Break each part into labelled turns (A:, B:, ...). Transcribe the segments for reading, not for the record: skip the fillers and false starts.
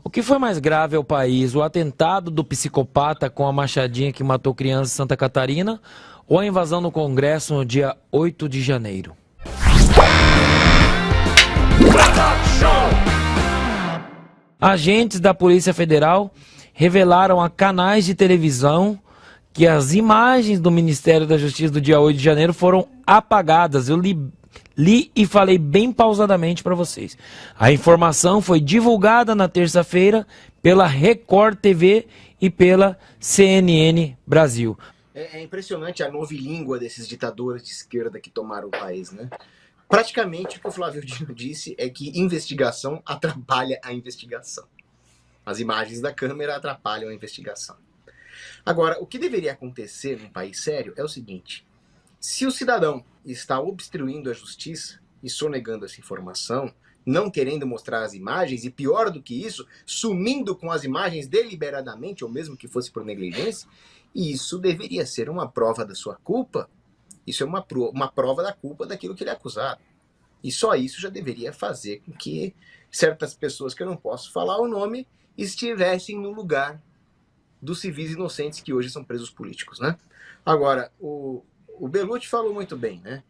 A: O que foi mais grave ao país, o atentado do psicopata com a machadinha que matou crianças em Santa Catarina ou a invasão no Congresso no dia 8 de janeiro? Agentes da Polícia Federal revelaram a canais de televisão que as imagens do Ministério da Justiça do dia 8 de janeiro foram apagadas. Eu li e falei bem pausadamente para vocês. A informação foi divulgada na terça-feira pela Record TV e pela CNN Brasil.
B: É impressionante a novilíngua desses ditadores de esquerda que tomaram o país, né? Praticamente o que o Flávio Dino disse é que investigação atrapalha a investigação. As imagens da câmera atrapalham a investigação. Agora, o que deveria acontecer num país sério é o seguinte: se o cidadão está obstruindo a justiça e sonegando essa informação, não querendo mostrar as imagens, e pior do que isso, sumindo com as imagens deliberadamente, ou mesmo que fosse por negligência, isso deveria ser uma prova da sua culpa. Isso é uma prova da culpa daquilo que ele é acusado. E só isso já deveria fazer com que certas pessoas, que eu não posso falar o nome, estivessem no lugar dos civis inocentes que hoje são presos políticos, né? Agora, o Belucci falou muito bem, né?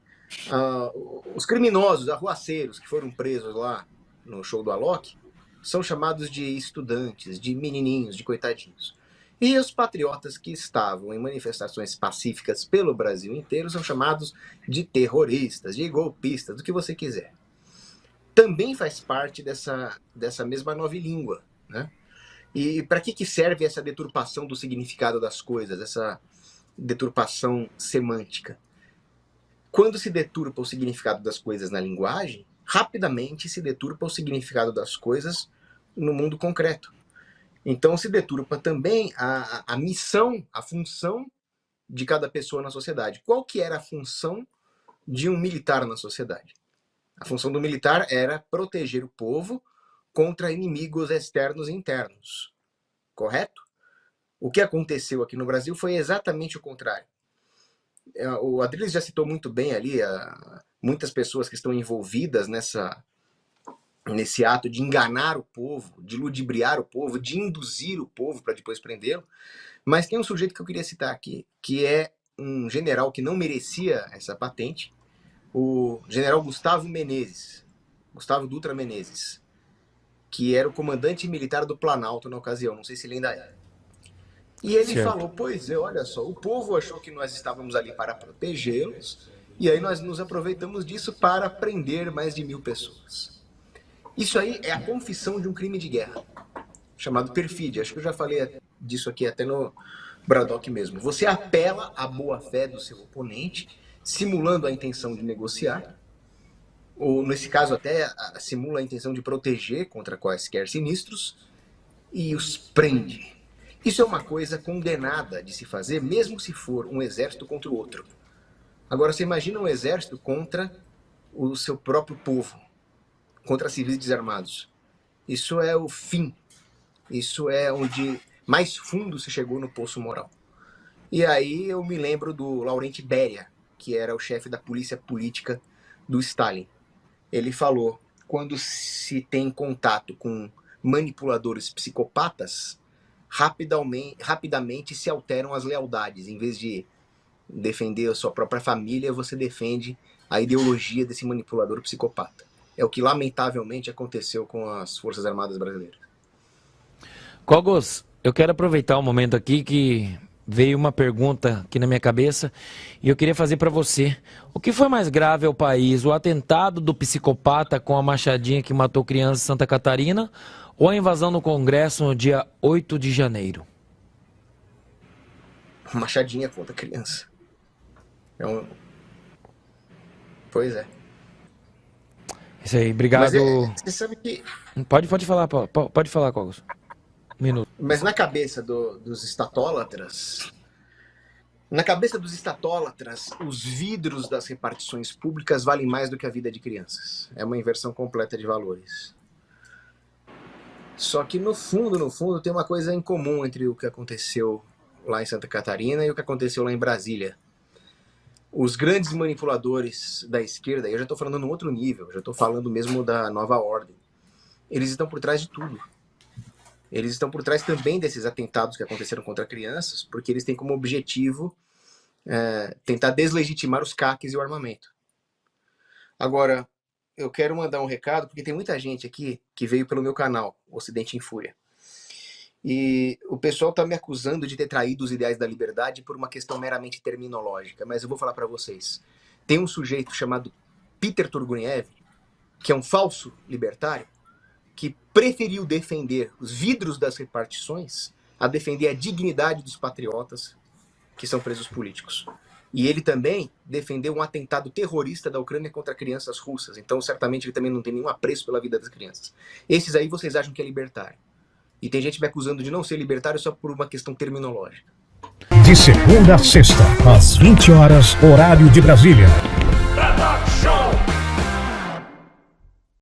B: Os criminosos, arruaceiros que foram presos lá no show do Alok são chamados de estudantes, de menininhos, de coitadinhos. E os patriotas que estavam em manifestações pacíficas pelo Brasil inteiro são chamados de terroristas, de golpistas, do que você quiser. Também faz parte dessa mesma novilíngua, né? E para que serve essa deturpação do significado das coisas, essa deturpação semântica? Quando se deturpa o significado das coisas na linguagem, rapidamente se deturpa o significado das coisas no mundo concreto. Então se deturpa também a missão, a função de cada pessoa na sociedade. Qual que era a função de um militar na sociedade? A função do militar era proteger o povo contra inimigos externos e internos. Correto? O que aconteceu aqui no Brasil foi exatamente o contrário. O Adriles já citou muito bem ali muitas pessoas que estão envolvidas nesse ato de enganar o povo, de ludibriar o povo, de induzir o povo para depois prendê-lo. Mas tem um sujeito que eu queria citar aqui, que é um general que não merecia essa patente, o general Gustavo Menezes, Gustavo Dutra Menezes, que era o comandante militar do Planalto na ocasião, não sei se ele ainda é. E ele falou, pois é, olha só, o povo achou que nós estávamos ali para protegê-los, e aí nós nos aproveitamos disso para prender mais de 1000 pessoas. Isso aí é a confissão de um crime de guerra, chamado perfídia. Acho que eu já falei disso aqui até no Braddock mesmo. Você apela à boa-fé do seu oponente, simulando a intenção de negociar, ou nesse caso até simula a intenção de proteger contra quaisquer sinistros, e os prende. Isso é uma coisa condenada de se fazer, mesmo se for um exército contra o outro. Agora, você imagina um exército contra o seu próprio povo, contra civis desarmados. Isso é o fim. Isso é onde mais fundo se chegou no poço moral. E aí eu me lembro do Laurent Beria, que era o chefe da polícia política do Stalin. Ele falou, quando se tem contato com manipuladores psicopatas, rapidamente se alteram as lealdades. Em vez de defender a sua própria família, você defende a ideologia desse manipulador psicopata. É o que lamentavelmente aconteceu com as Forças Armadas brasileiras.
A: Cogos, eu quero aproveitar um momento aqui que veio uma pergunta aqui na minha cabeça e eu queria fazer para você. O que foi mais grave ao país, o atentado do psicopata com a machadinha que matou crianças em Santa Catarina ou a invasão no Congresso no dia 8 de janeiro?
B: Machadinha contra criança. Pois é.
A: Isso aí, obrigado.
B: Mas você sabe que...
A: Pode falar, Cogos. Um minuto.
B: Mas na cabeça dos estatólatras, os vidros das repartições públicas valem mais do que a vida de crianças. É uma inversão completa de valores. Só que no fundo, tem uma coisa em comum entre o que aconteceu lá em Santa Catarina e o que aconteceu lá em Brasília. Os grandes manipuladores da esquerda, eu já estou falando num outro nível, já estou falando mesmo da nova ordem, eles estão por trás de tudo. Eles estão por trás também desses atentados que aconteceram contra crianças, porque eles têm como objetivo tentar deslegitimar os CACs e o armamento. Agora, eu quero mandar um recado, porque tem muita gente aqui que veio pelo meu canal, Ocidente em Fúria. E o pessoal está me acusando de ter traído os ideais da liberdade por uma questão meramente terminológica, mas eu vou falar para vocês. Tem um sujeito chamado Peter Turguniev, que é um falso libertário, que preferiu defender os vidros das repartições a defender a dignidade dos patriotas que são presos políticos. E ele também defendeu um atentado terrorista da Ucrânia contra crianças russas. Então, certamente, ele também não tem nenhum apreço pela vida das crianças. Esses aí vocês acham que é libertário. E tem gente me acusando de não ser libertário só por uma questão terminológica.
C: De segunda a sexta, às 20 horas, horário de Brasília.